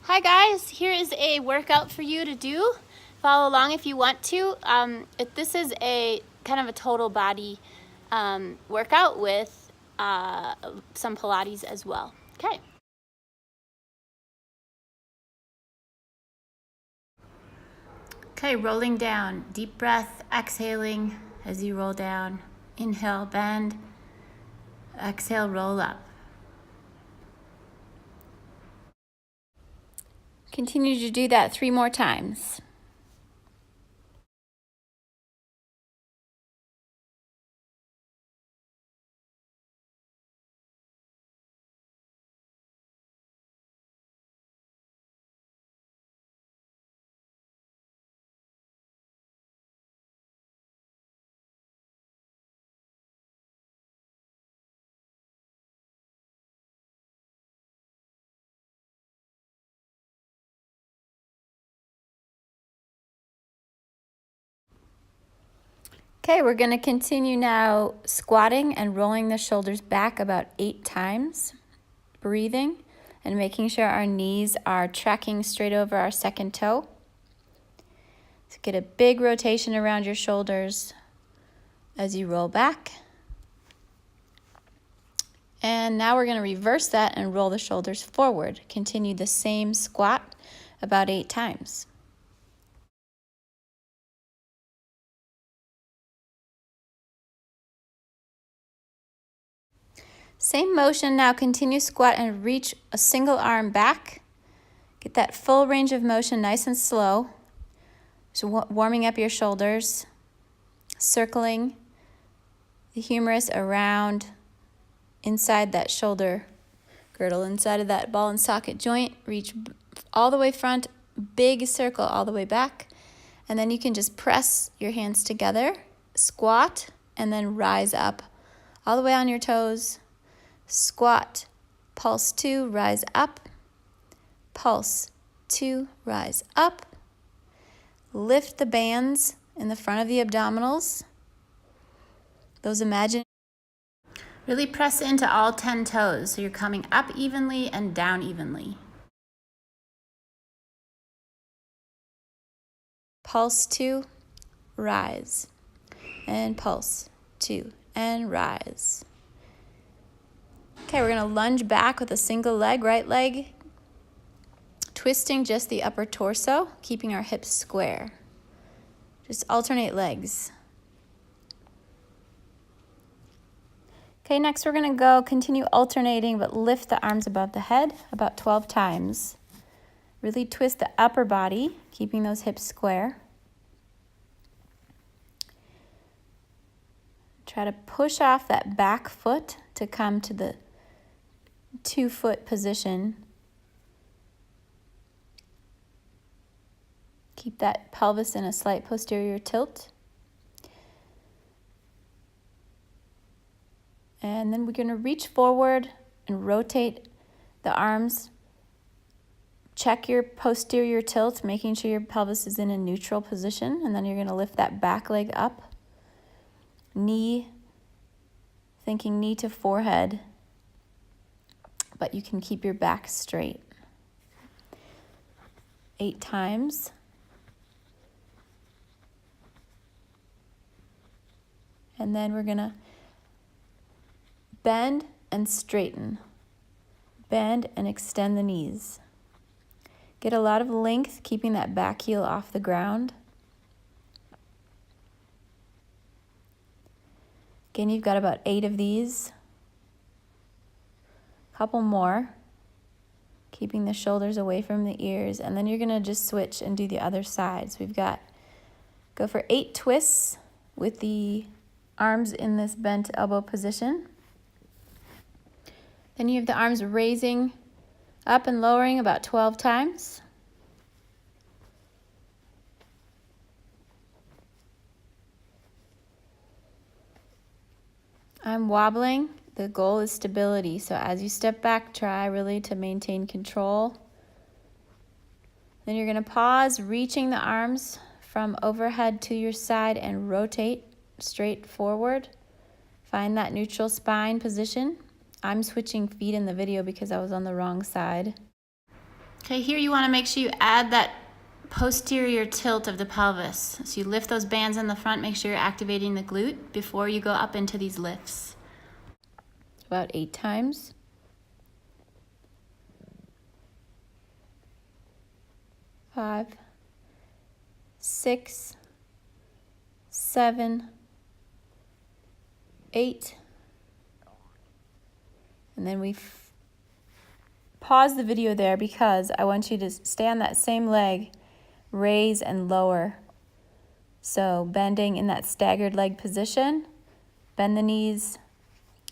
Hi guys, here is a workout for you to do. Follow along if you want to. This is a kind of a total body workout with some Pilates as well. Okay. Okay, rolling down. Deep breath, exhaling as you roll down. Inhale, bend. Exhale, roll up. Continue to do that 3 more times. Okay, we're going to continue now squatting and rolling the shoulders back about 8 times, breathing and making sure our knees are tracking straight over our second toe. So get a big rotation around your shoulders as you roll back. And now we're going to reverse that and roll the shoulders forward. Continue the same squat about 8 times. Same motion, now continue squat and reach a single arm back. Get that full range of motion nice and slow. So warming up your shoulders, circling the humerus around inside that shoulder girdle, inside of that ball and socket joint. Reach all the way front, big circle all the way back. And then you can just press your hands together, squat, and then rise up all the way on your toes. Squat, pulse 2, rise up, pulse 2, rise up. Lift the bands in the front of the abdominals. Those imagine. Really press into all 10 toes so you're coming up evenly and down evenly. Pulse 2, rise, and pulse 2, and rise. Okay, we're going to lunge back with a single leg, right leg, twisting just the upper torso, keeping our hips square. Just alternate legs. Okay, next we're going to continue alternating, but lift the arms above the head about 12 times. Really twist the upper body, keeping those hips square. Try to push off that back foot to come to the 2-foot position. Keep that pelvis in a slight posterior tilt. And then we're going to reach forward and rotate the arms. Check your posterior tilt, making sure your pelvis is in a neutral position. And then you're going to lift that back leg up. Knee, thinking knee to forehead, but you can keep your back straight. 8 times. And then we're going to bend and straighten. Bend and extend the knees. Get a lot of length, keeping that back heel off the ground. Again, you've got about 8 of these. A couple more. Keeping the shoulders away from the ears. And then you're going to just switch and do the other side. So go for 8 twists with the arms in this bent elbow position. Then you have the arms raising up and lowering about 12 times. I'm wobbling. The goal is stability. So as you step back, try really to maintain control. Then you're going to pause, reaching the arms from overhead to your side and rotate straight forward. Find that neutral spine position. I'm switching feet in the video because I was on the wrong side. Okay, here you want to make sure you add that posterior tilt of the pelvis. So you lift those bands in the front, make sure you're activating the glute before you go up into these lifts. About 8 times. 5, 6, 7, 8. And then we pause the video there because I want you to stay on that same leg, raise and lower. So bending in that staggered leg position, bend the knees,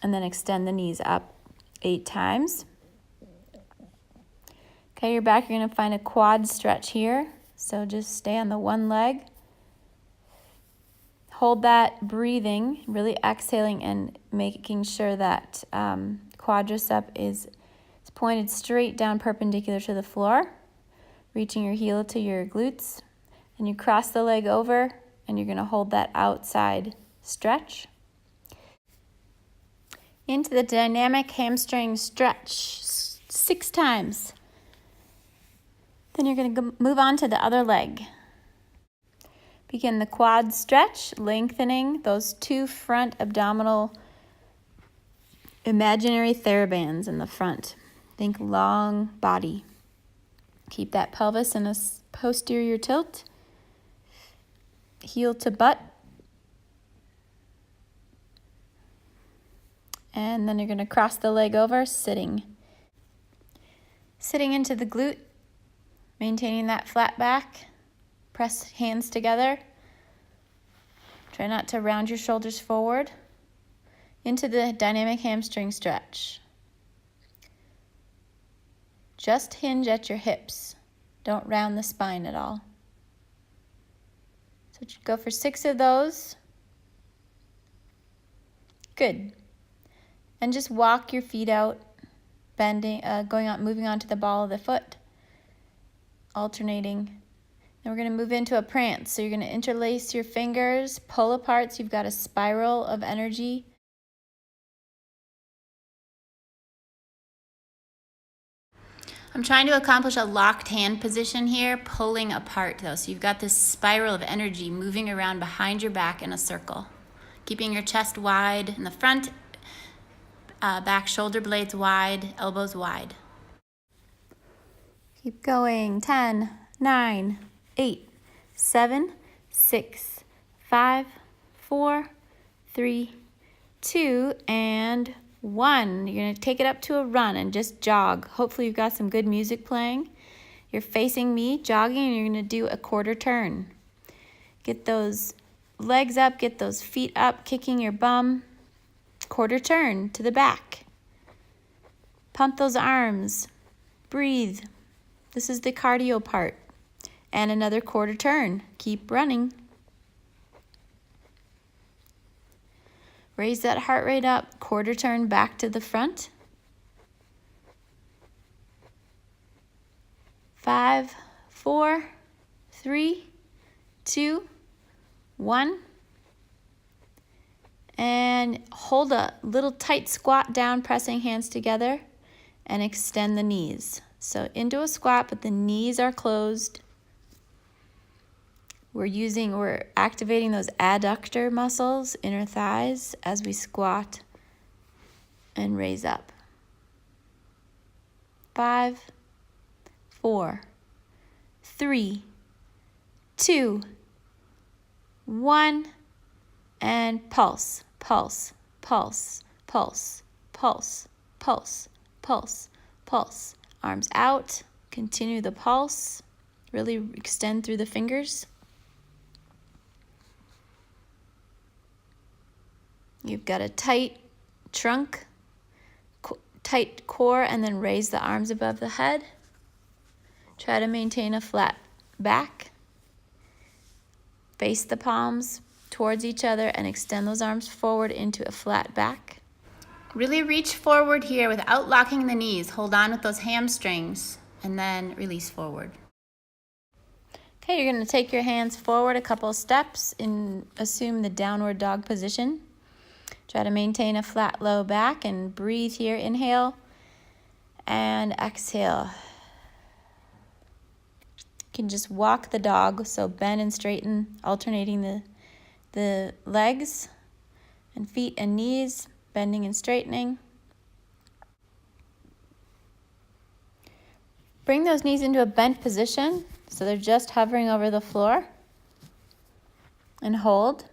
and then extend the knees up 8 times. Okay, you're back, you're gonna find a quad stretch here. So just stay on the one leg. Hold that breathing, really exhaling and making sure that quadricep is pointed straight down perpendicular to the floor, reaching your heel to your glutes. And you cross the leg over and you're gonna hold that outside stretch. Into the dynamic hamstring stretch 6 times. Then you're going to move on to the other leg. Begin the quad stretch, lengthening those 2 front abdominal imaginary therabands in the front. Think long body. Keep that pelvis in a posterior tilt. Heel to butt. And then you're going to cross the leg over, sitting. Sitting into the glute. Maintaining that flat back, press hands together. Try not to round your shoulders forward. Into the dynamic hamstring stretch. Just hinge at your hips. Don't round the spine at all. So go for 6 of those. Good. And just walk your feet out, bending, moving on to the ball of the foot. Alternating. Then we're going to move into a prance. So you're going to interlace your fingers, pull apart so you've got a spiral of energy. I'm trying to accomplish a locked hand position here, pulling apart though. So you've got this spiral of energy moving around behind your back in a circle. Keeping your chest wide in the front, back shoulder blades wide, elbows wide. Keep going. 10, 9, 8, 7, 6, 5, 4, 3, 2, and 1. You're going to take it up to a run and just jog. Hopefully you've got some good music playing. You're facing me, jogging, and you're going to do a quarter turn. Get those legs up, get those feet up, kicking your bum. Quarter turn to the back. Pump those arms. Breathe. This is the cardio part. And another quarter turn. Keep running. Raise that heart rate up. Quarter turn back to the front. 5, 4, 3, 2, 1. And hold a little tight squat down, pressing hands together, and extend the knees. So into a squat, but the knees are closed. We're activating those adductor muscles, inner thighs, as we squat and raise up. 5, 4, 3, 2, 1, and pulse, pulse, pulse, pulse, pulse, pulse, pulse, pulse. Arms out, continue the pulse, really extend through the fingers. You've got a tight trunk, tight core, and then raise the arms above the head. Try to maintain a flat back. Face the palms towards each other and extend those arms forward into a flat back. Really reach forward here without locking the knees. Hold on with those hamstrings and then release forward. Okay, you're going to take your hands forward a couple of steps and assume the downward dog position. Try to maintain a flat low back and breathe here. Inhale and exhale. can just walk the dog, so bend and straighten, alternating the legs and feet and knees, bending and straightening. Bring those knees into a bent position, so they're just hovering over the floor. And hold.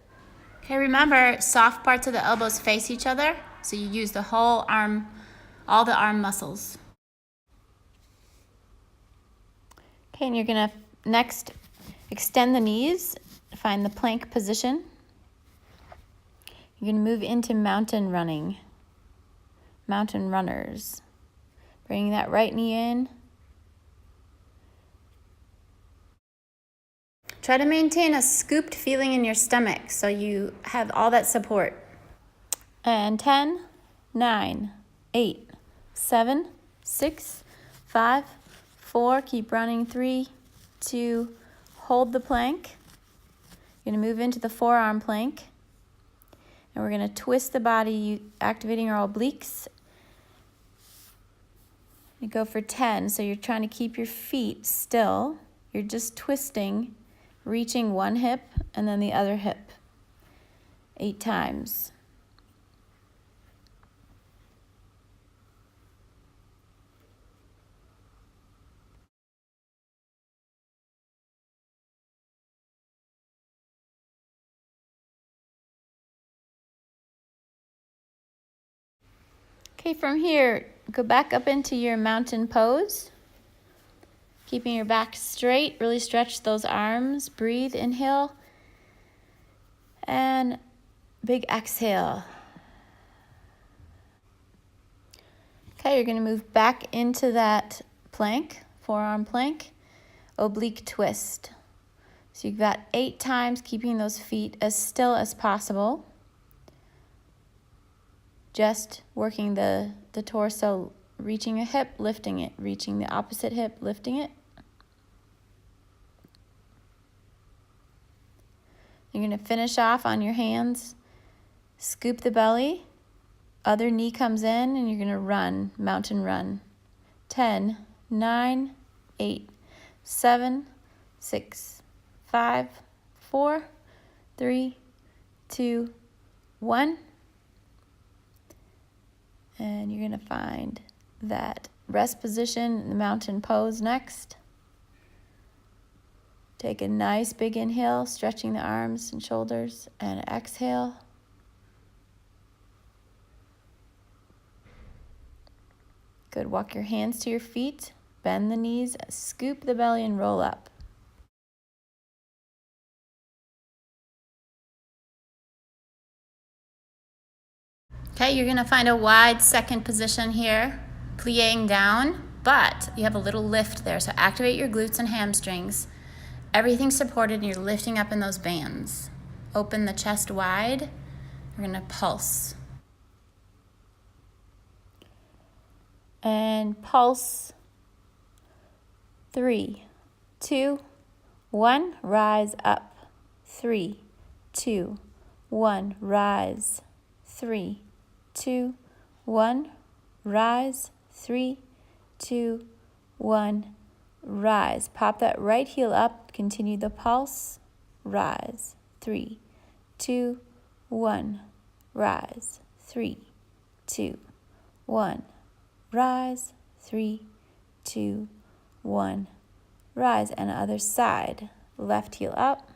Okay, remember, soft parts of the elbows face each other, so you use the whole arm, all the arm muscles. Okay, and you're gonna next extend the knees, find the plank position. You're gonna move into mountain running, mountain runners. Bringing that right knee in. Try to maintain a scooped feeling in your stomach so you have all that support. And 10, 9, 8, 7, 6, 5, 4, keep running, 3, 2, hold the plank. You're gonna move into the forearm plank. And we're gonna twist the body, activating our obliques. You go for 10, so you're trying to keep your feet still. You're just twisting, reaching one hip and then the other hip 8 times. Okay, from here, go back up into your mountain pose. Keeping your back straight, really stretch those arms. Breathe, inhale. And big exhale. Okay, you're gonna move back into that plank, forearm plank, oblique twist. So you've got 8 times, keeping those feet as still as possible. Just working the torso, reaching a hip, lifting it, reaching the opposite hip, lifting it. You're gonna finish off on your hands, scoop the belly, other knee comes in, and you're gonna run, mountain run. 10, 9, 8, 7, 6, 5, 4, 3, 2, 1. And you're gonna find that rest position in the mountain pose next. Take a nice big inhale, stretching the arms and shoulders, and exhale. Good, walk your hands to your feet, bend the knees, scoop the belly, and roll up. Okay, you're gonna find a wide second position here, plieing down, but you have a little lift there, so activate your glutes and hamstrings. Everything's supported and you're lifting up in those bands. Open the chest wide. We're gonna pulse. And pulse. 3, 2, 1, rise up. 3, 2, 1, rise. 3, 2, 1, rise. 3, 2, 1, rise. Pop that right heel up, continue the pulse, rise. 3, 2, 1, rise. 3, 2, 1, rise. 3, 2, 1, rise. And other side, left heel up,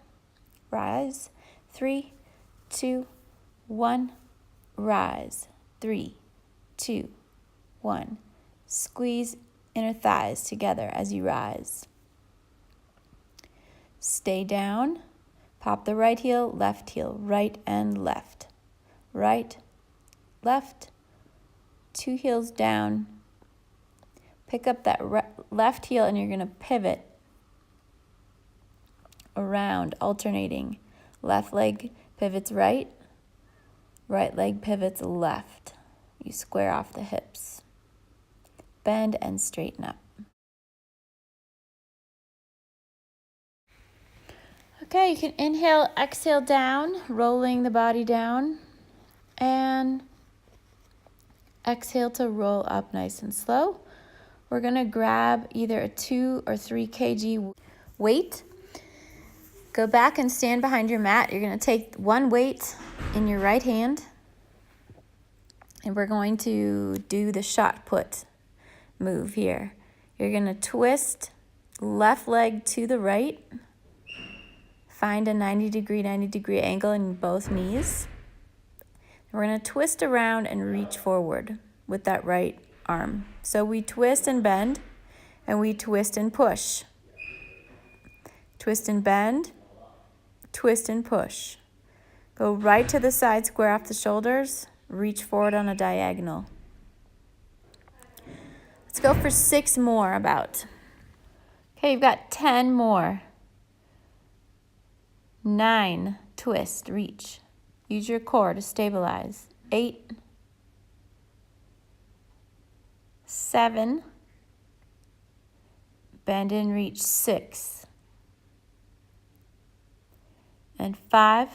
rise. 3, 2, 1, rise. 3, 2, 1, squeeze inner thighs together as you rise. Stay down. Pop the right heel, right and left. Right, left, 2 heels down. Pick up that left heel and you're gonna pivot around, alternating. Left leg pivots right, right leg pivots left. You square off the hips. Bend and straighten up. Okay, you can inhale, exhale down, rolling the body down, and exhale to roll up nice and slow. We're gonna grab either a 2 or 3 kg weight. Go back and stand behind your mat. You're going to take one weight in your right hand, and we're going to do the shot put move here. You're going to twist left leg to the right. Find a 90 degree angle in both knees. We're going to twist around and reach forward with that right arm. So we twist and bend, and we twist and push. Twist and bend, twist and push. Go right to the side, square off the shoulders, reach forward on a diagonal. Let's go for 6 more about. Okay, you've got 10 more. 9, twist, reach. Use your core to stabilize. 8, 7, bend and reach. 6, and 5,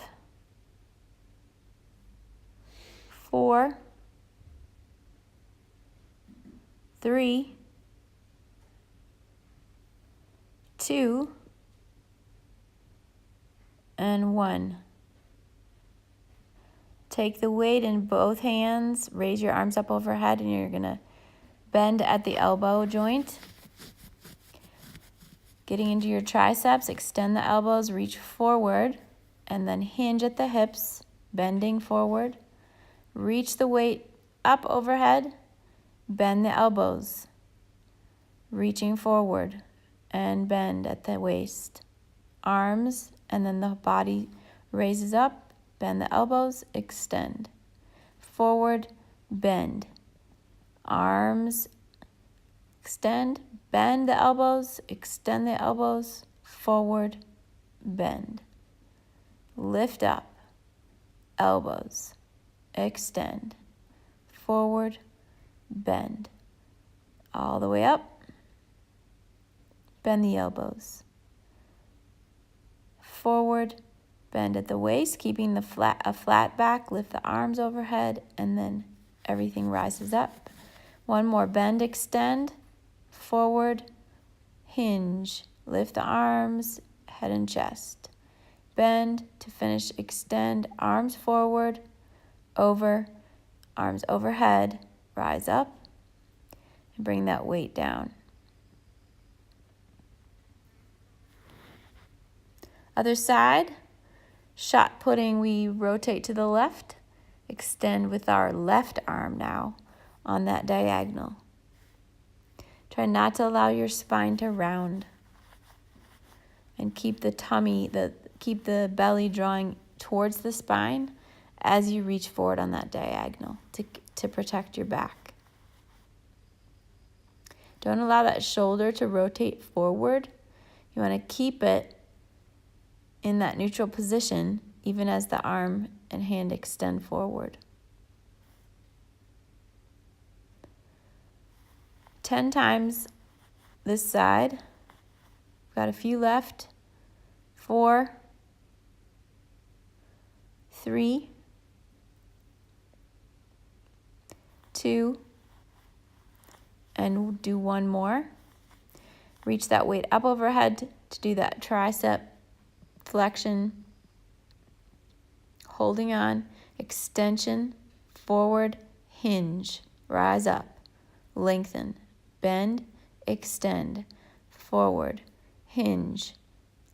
4, 3, 2, and 1. Take the weight in both hands, raise your arms up overhead, and you're going to bend at the elbow joint. Getting into your triceps, extend the elbows, reach forward, and then hinge at the hips, bending forward. Reach the weight up overhead, bend the elbows, reaching forward, and bend at the waist. Arms, and then the body raises up. Bend the elbows, extend. Forward, bend. Arms, extend, bend the elbows, extend the elbows, forward, bend. Lift up, elbows, extend, forward, bend. All the way up, bend the elbows. Forward, bend at the waist, keeping a flat back, lift the arms overhead, and then everything rises up. One more, bend, extend, forward, hinge, lift the arms, head and chest. Bend to finish, extend, arms forward, over, arms overhead, rise up, and bring that weight down. Other side. Shot putting, we rotate to the left, extend with our left arm now on that diagonal. Try not to allow your spine to round, and keep the tummy, keep the belly drawing towards the spine as you reach forward on that diagonal to protect your back. Don't allow that shoulder to rotate forward. You want to keep it in that neutral position, even as the arm and hand extend forward. 10 times this side. Got a few left. 4, 3, 2, and we'll do one more. Reach that weight up overhead to do that tricep flexion, holding on, extension, forward, hinge, rise up, lengthen, bend, extend, forward, hinge,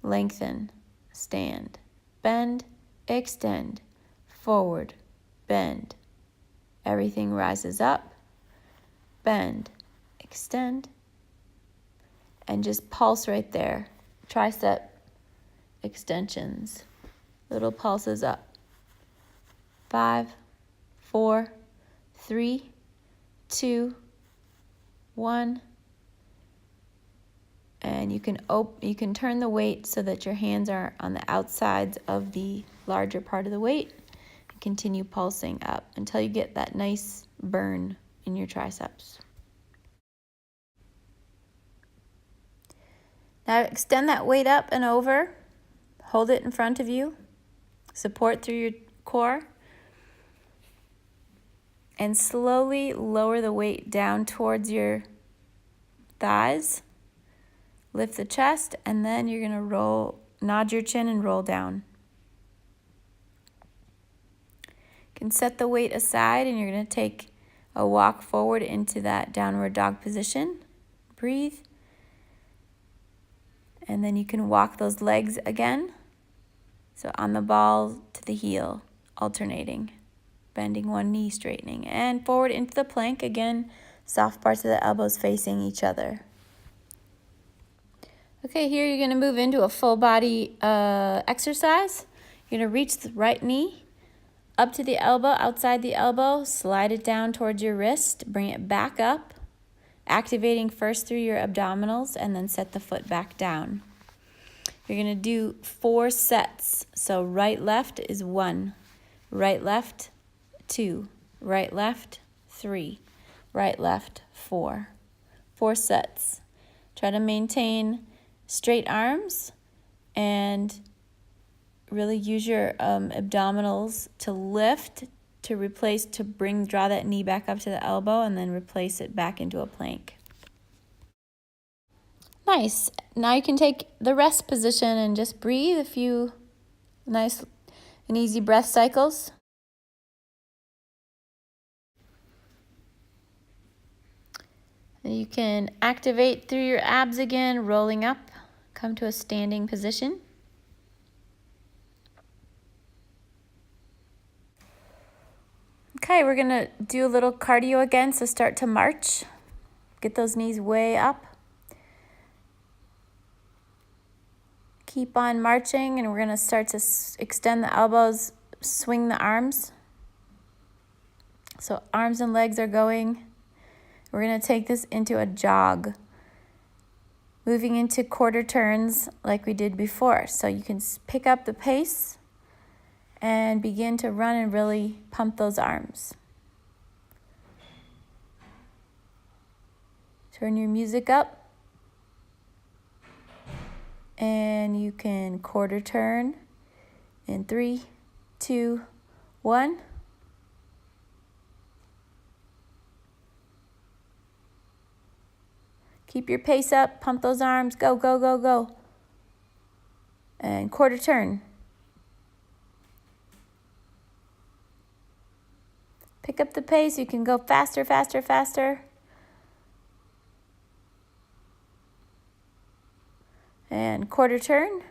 lengthen, stand, bend, extend, forward, bend. Everything rises up, bend, extend, and just pulse right there. Tricep extensions, little pulses up. 5, 4, 3, 2, 1. And you can turn the weight so that your hands are on the outsides of the larger part of the weight. And continue pulsing up until you get that nice burn in your triceps. Now extend that weight up and over. Hold it in front of you. Support through your core. And slowly lower the weight down towards your thighs. Lift the chest, and then you're gonna nod your chin and roll down. You can set the weight aside, and you're gonna take a walk forward into that downward dog position. Breathe. And then you can walk those legs again. So on the ball to the heel, alternating. Bending one knee, straightening. And forward into the plank. Again, soft parts of the elbows facing each other. Okay, here you're going to move into a full body exercise. You're going to reach the right knee up to the elbow, outside the elbow, slide it down towards your wrist, bring it back up, activating first through your abdominals, and then set the foot back down. You're going to do 4 sets. So right, left is 1, right, left, 2, right, left, 3, right, left, 4. 4 sets. Try to maintain straight arms and really use your abdominals to lift, draw that knee back up to the elbow, and then replace it back into a plank. Nice. Now you can take the rest position and just breathe a few nice and easy breath cycles. And you can activate through your abs again, rolling up, come to a standing position. Okay, we're going to do a little cardio again, so start to march. Get those knees way up. Keep on marching, and we're going to start to extend the elbows, swing the arms. So arms and legs are going. We're going to take this into a jog, moving into quarter turns like we did before. So you can pick up the pace and begin to run and really pump those arms. Turn your music up. And you can quarter turn in 3, 2, 1. Keep your pace up, pump those arms, go, go, go, go. And quarter turn. Pick up the pace, you can go faster, faster, faster. And quarter turn.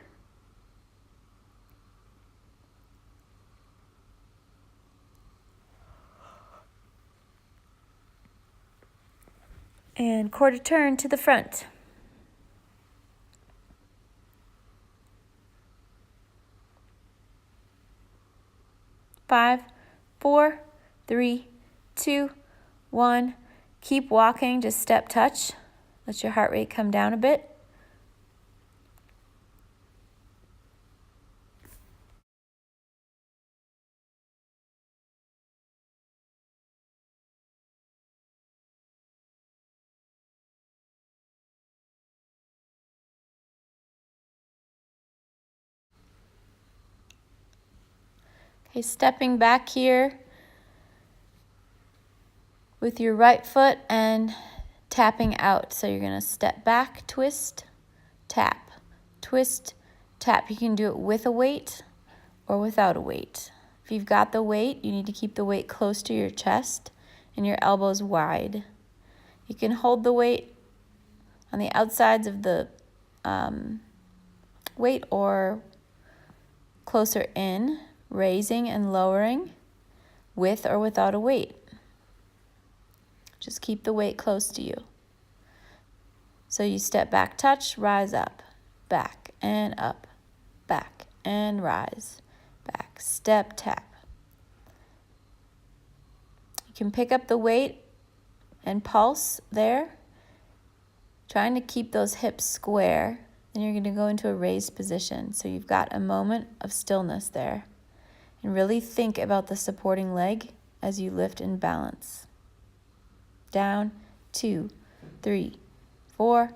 And quarter turn to the front. Five, 4, 3, 2, 1. Keep walking, just step touch. Let your heart rate come down a bit. Okay, stepping back here with your right foot and tapping out. So you're going to step back, twist, tap, twist, tap. You can do it with a weight or without a weight. If you've got the weight, you need to keep the weight close to your chest and your elbows wide. You can hold the weight on the outsides of the weight or closer in, raising and lowering with or without a weight. Just keep the weight close to you. So you step back, touch, rise up, back and up, back and rise, back, step, tap. You can pick up the weight and pulse there, trying to keep those hips square. Then you're going to go into a raised position. So you've got a moment of stillness there. And really think about the supporting leg as you lift and balance. Down, 2, 3, 4,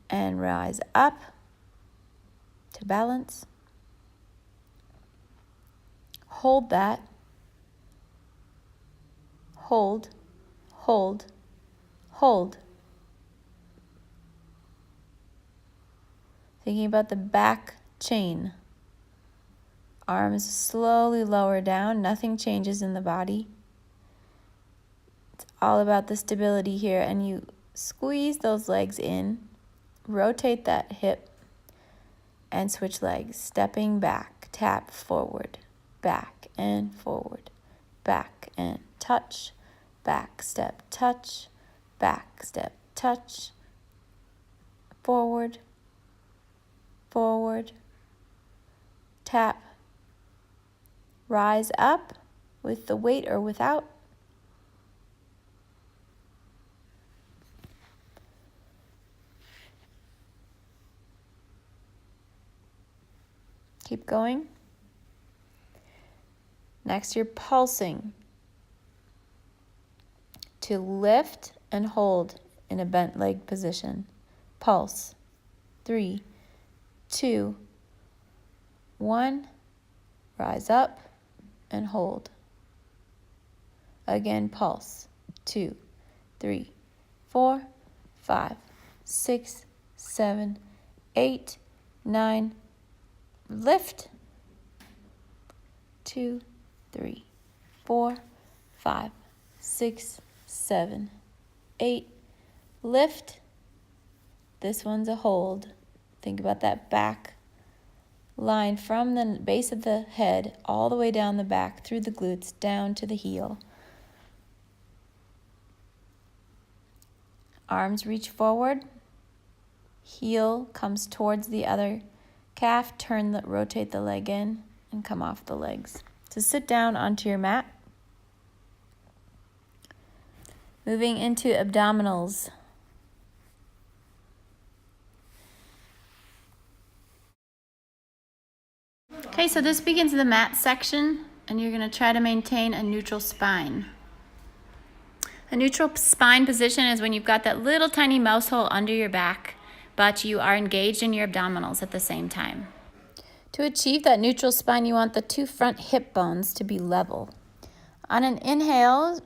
and rise up to balance. Hold that. Hold, hold, hold. Thinking about the back chain. Arms slowly lower down. Nothing changes in the body. It's all about the stability here. And you squeeze those legs in. Rotate that hip. And switch legs. Stepping back. Tap forward. Back and forward. Back and touch. Back step touch. Back step touch. Forward. Forward. Tap. Rise up with the weight or without. Keep going. Next, you're pulsing to lift and hold in a bent leg position. Pulse. 3, 2, 1. Rise up and hold. Again, pulse. 2, 3, 4, 5, 6, 7, 8, 9. Lift. 2, 3, 4, 5, 6, 7, 8. Lift. This one's a hold. Think about that back line from the base of the head all the way down the back, through the glutes, down to the heel. Arms reach forward. Heel comes towards the other calf. Rotate the leg in and come off the legs. So sit down onto your mat. Moving into abdominals. Okay, so this begins the mat section, and you're going to try to maintain a neutral spine. A neutral spine position is when you've got that little tiny mouse hole under your back, but you are engaged in your abdominals at the same time. To achieve that neutral spine, you want the 2 front hip bones to be level. On an inhale,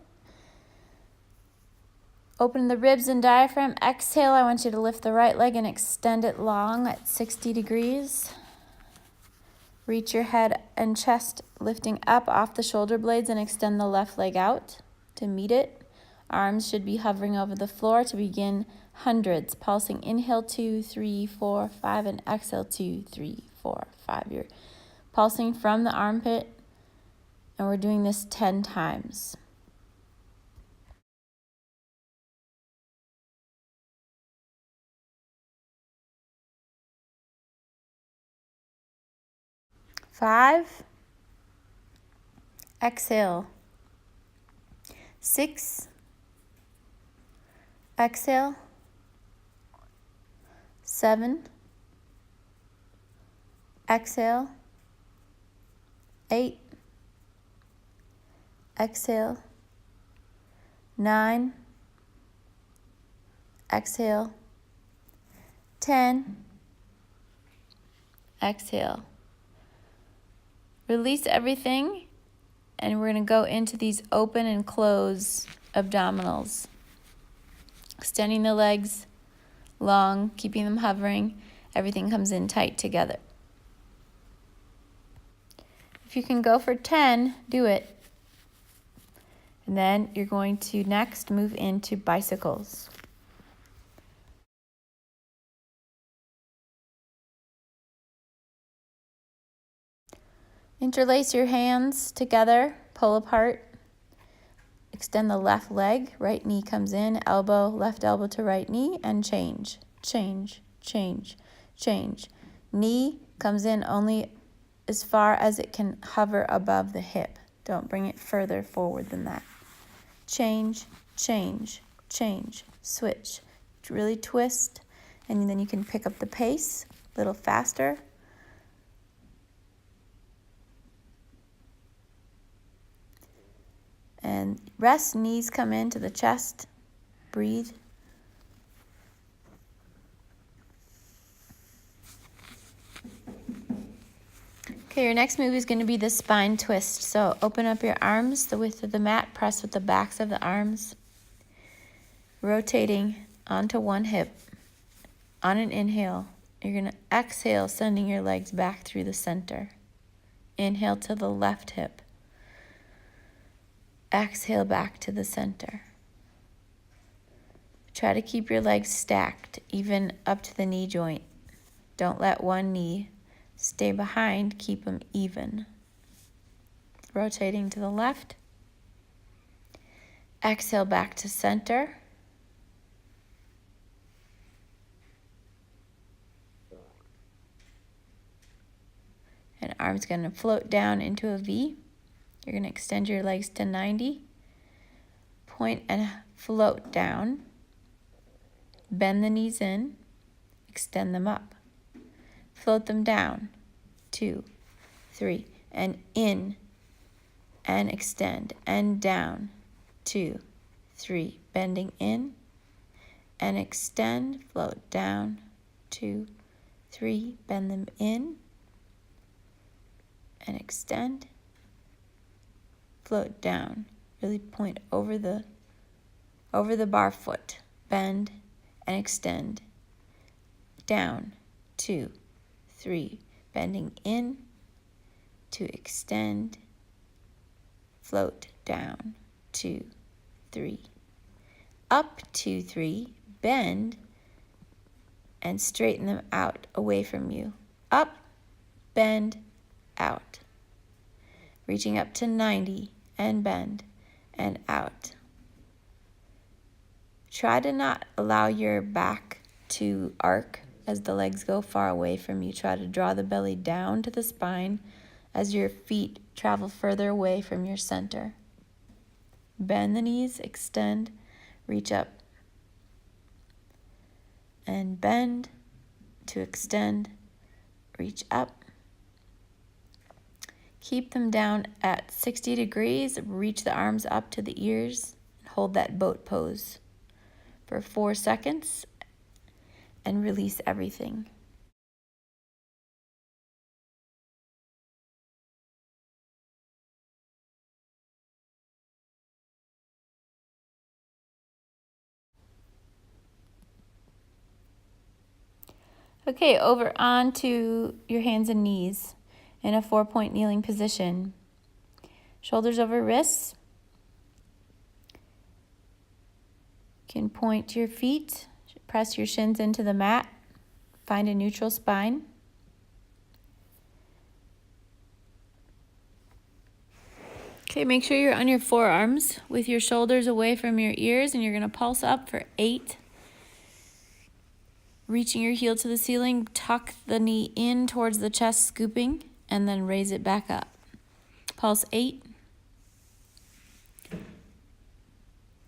open the ribs and diaphragm. Exhale, I want you to lift the right leg and extend it long at 60 degrees. Reach your head and chest lifting up off the shoulder blades and extend the left leg out to meet it. Arms should be hovering over the floor to begin hundreds. Pulsing, inhale 2, 3, 4, 5, and exhale 2, 3, 4, 5. You're pulsing from the armpit, and we're doing this 10 times. Five. Exhale. 6. Exhale. 7. Exhale. 8. Exhale. 9. Exhale. 10. Exhale. Release everything, and we're going to go into these open and close abdominals. Extending the legs long, keeping them hovering. Everything comes in tight together. If you can go for 10, do it. And then you're going to next move into bicycles. Interlace your hands together, pull apart. Extend the left leg, right knee comes in, elbow, left elbow to right knee, and change, change, change, change. Knee comes in only as far as it can hover above the hip. Don't bring it further forward than that. Change, change, change, switch. Really twist, and then you can pick up the pace a little faster. And rest, knees come into the chest. Breathe. Okay, your next move is going to be the spine twist. So open up your arms the width of the mat, press with the backs of the arms, rotating onto one hip. On an inhale, You're going to exhale, sending your legs back through the center. Inhale to the left hip. Exhale back to the center. Try to keep your legs stacked, even up to the knee joint. Don't let one knee stay behind, keep them even. Rotating to the left. Exhale back to center. And arms going to float down into a V. You're going to extend your legs to 90. Point and float down. Bend the knees in. Extend them up. Float them down. 2, 3. And in. And extend. And down. 2, 3. Bending in. And extend. Float down. 2, 3. Bend them in. And extend. Float down. Really point over the bar foot. Bend and extend. Down. 2, 3. Bending in to extend. Float down. 2, 3. Up 2, 3. Bend and straighten them out away from you. Up, bend, out. Reaching up to 90 and bend and out. Try to not allow your back to arc as the legs go far away from you. Try to draw the belly down to the spine as your feet travel further away from your center. Bend the knees, extend, reach up. And bend to extend, reach up. Keep them down at 60 degrees. Reach the arms up to the ears. Hold that boat pose for 4 seconds and release everything. Okay, over onto your hands and knees in a 4-point kneeling position. Shoulders over wrists. You can point your feet, press your shins into the mat, find a neutral spine. Okay, make sure you're on your forearms with your shoulders away from your ears, and you're going to pulse up for 8. Reaching your heel to the ceiling, tuck the knee in towards the chest, scooping, and then raise it back up. Pulse 8,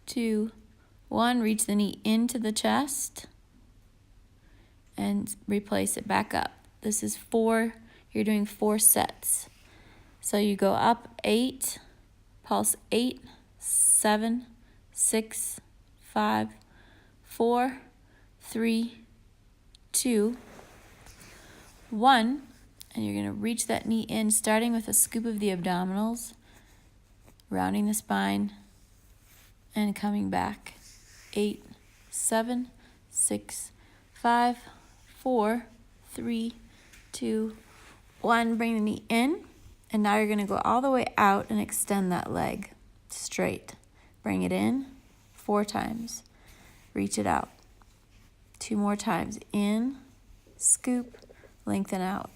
2, 1. Reach the knee into the chest and replace it back up. This is 4. You're doing 4 sets. So you go up 8, pulse 8, 7, 6, 5, 4, 3, 2, 1. And you're going to reach that knee in, starting with a scoop of the abdominals, rounding the spine, and coming back. 8, 7, 6, 5, 4, 3, 2, 1. Bring the knee in, and now you're going to go all the way out and extend that leg straight. Bring it in 4 times. Reach it out. 2 more times. In, scoop, lengthen out.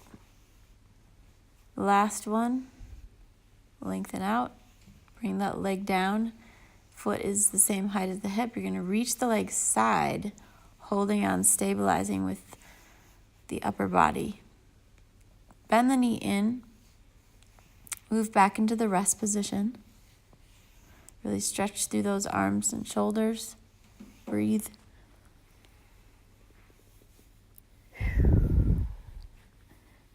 Last one, lengthen out. Bring that leg down. Foot is the same height as the hip. You're going to reach the leg side, holding on, stabilizing with the upper body. Bend the knee in. Move back into the rest position. Really stretch through those arms and shoulders. Breathe.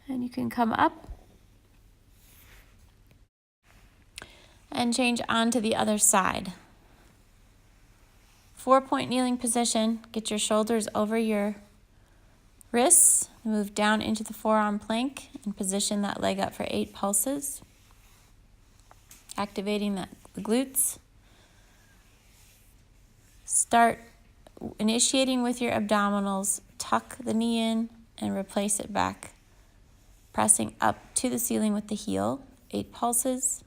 And you can come up and change onto the other side. 4-point kneeling position. Get your shoulders over your wrists. Move down into the forearm plank and position that leg up for 8 pulses. Activating the glutes. Start initiating with your abdominals. Tuck the knee in, and replace it back, pressing up to the ceiling with the heel. 8 pulses.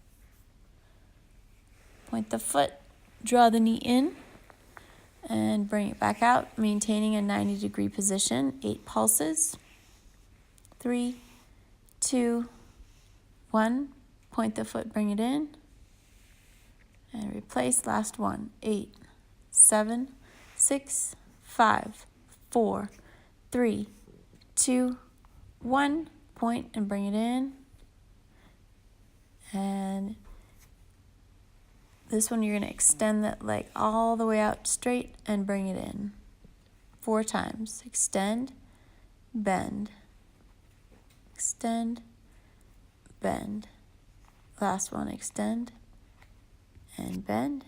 Point the foot, draw the knee in, and bring it back out, maintaining a 90-degree position. 8 pulses. 3, 2, 1. Point the foot, bring it in, and replace. Last one. 8, 7, 6, 5, 4, 3, 2, 1. Point and bring it in. And this one, you're going to extend that leg all the way out straight and bring it in. 4 times. Extend, bend, extend, bend. Last one, extend and bend.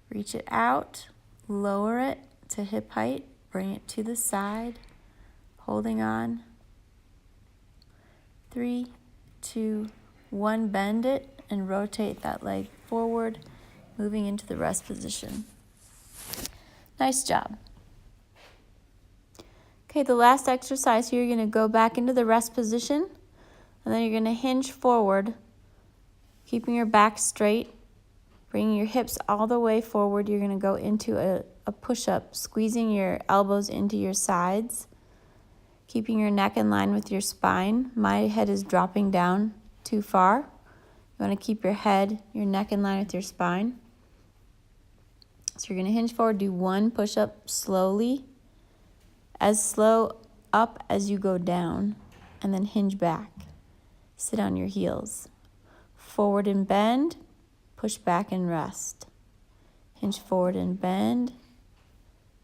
Reach it out, lower it to hip height, bring it to the side, holding on. 3, 2, 1, bend it and rotate that leg forward, moving into the rest position. Nice job. Okay, the last exercise here, you're going to go back into the rest position, and then you're going to hinge forward, keeping your back straight, bringing your hips all the way forward. You're going to go into a push-up, squeezing your elbows into your sides, keeping your neck in line with your spine. My head is dropping down too far. You want to keep your head, your neck in line with your spine. So you're going to hinge forward, do 1 push-up slowly, as slow up as you go down, and then hinge back. Sit on your heels. Forward and bend, push back and rest. Hinge forward and bend,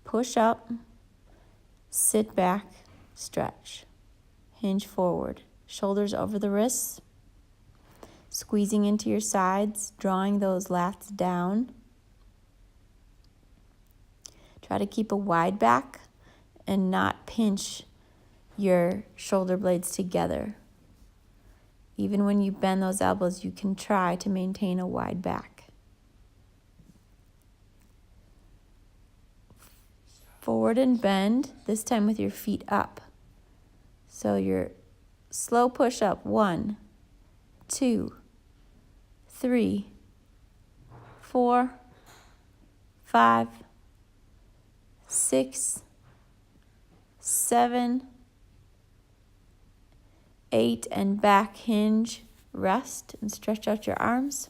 push up, sit back, stretch. Hinge forward, shoulders over the wrists, squeezing into your sides, drawing those lats down. Try to keep a wide back and not pinch your shoulder blades together. Even when you bend those elbows, you can try to maintain a wide back. Forward and bend, this time with your feet up. So your slow push up, 1, 2, 3, 4, 5, 6, 7, 8, and back, hinge, rest, and stretch out your arms.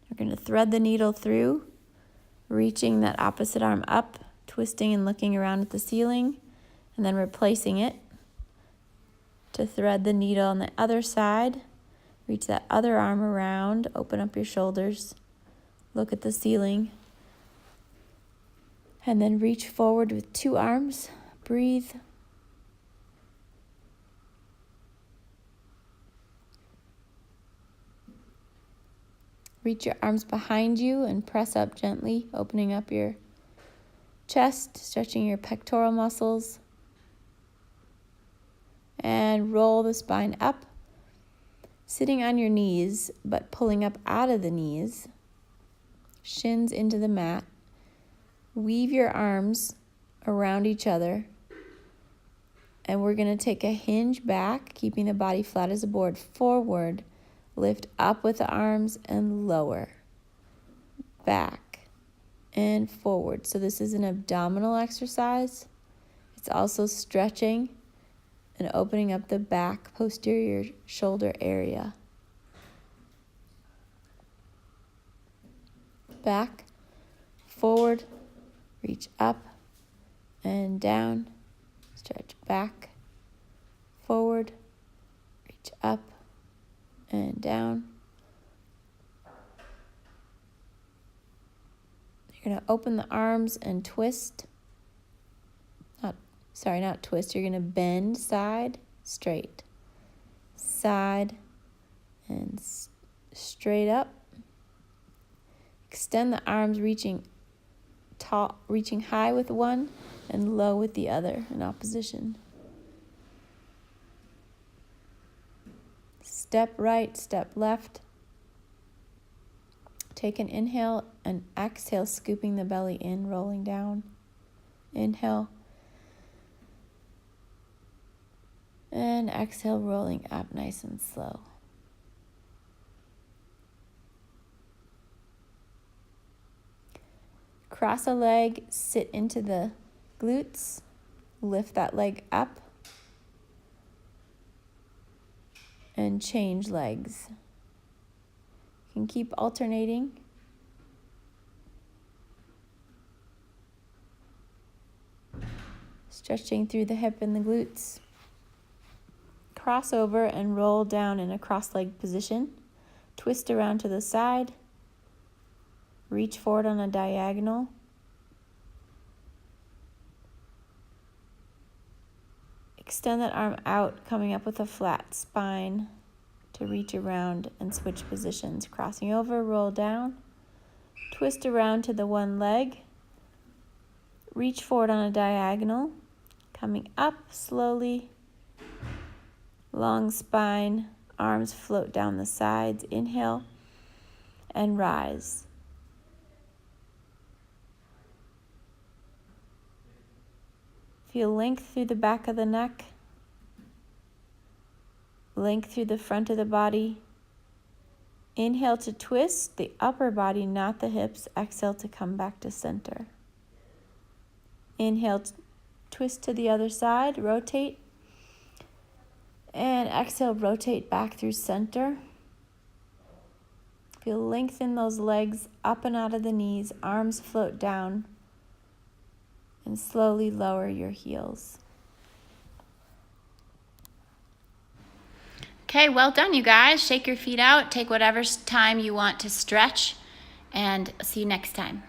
You're going to thread the needle through, reaching that opposite arm up, twisting and looking around at the ceiling, and then replacing it to thread the needle on the other side. Reach that other arm around, open up your shoulders, look at the ceiling, and then reach forward with 2 arms. Breathe. Reach your arms behind you and press up gently, opening up your chest, stretching your pectoral muscles. And roll the spine up, sitting on your knees, but pulling up out of the knees, shins into the mat. Weave your arms around each other, and we're going to take a hinge back, keeping the body flat as a board, forward, lift up with the arms, and lower, back, and forward. So this is an abdominal exercise. It's also stretching and opening up the back posterior shoulder area. Back, forward, reach up and down, stretch back, forward, reach up and down. You're going to open the arms and twist. Not twist. You're going to bend side, straight, side, and straight up. Extend the arms, reaching tall, reaching high with one and low with the other in opposition. Step right, step left. Take an inhale and exhale, scooping the belly in, rolling down. Inhale, And exhale, rolling up nice and slow. Cross a leg, sit into the glutes, lift that leg up, and change legs. You can keep alternating. Stretching through the hip and the glutes. Cross over and roll down in a cross-legged position. Twist around to the side. Reach forward on a diagonal. Extend that arm out, coming up with a flat spine to reach around and switch positions. Crossing over, roll down. Twist around to the one leg. Reach forward on a diagonal. Coming up slowly. Long spine, arms float down the sides. Inhale and rise. Feel length through the back of the neck, length through the front of the body. Inhale to twist the upper body, not the hips. Exhale to come back to center. Inhale, twist to the other side, rotate. And exhale, rotate back through center. Feel lengthen those legs up and out of the knees, arms float down. And slowly lower your heels. Okay, well done, you guys. Shake your feet out. Take whatever time you want to stretch. And see you next time.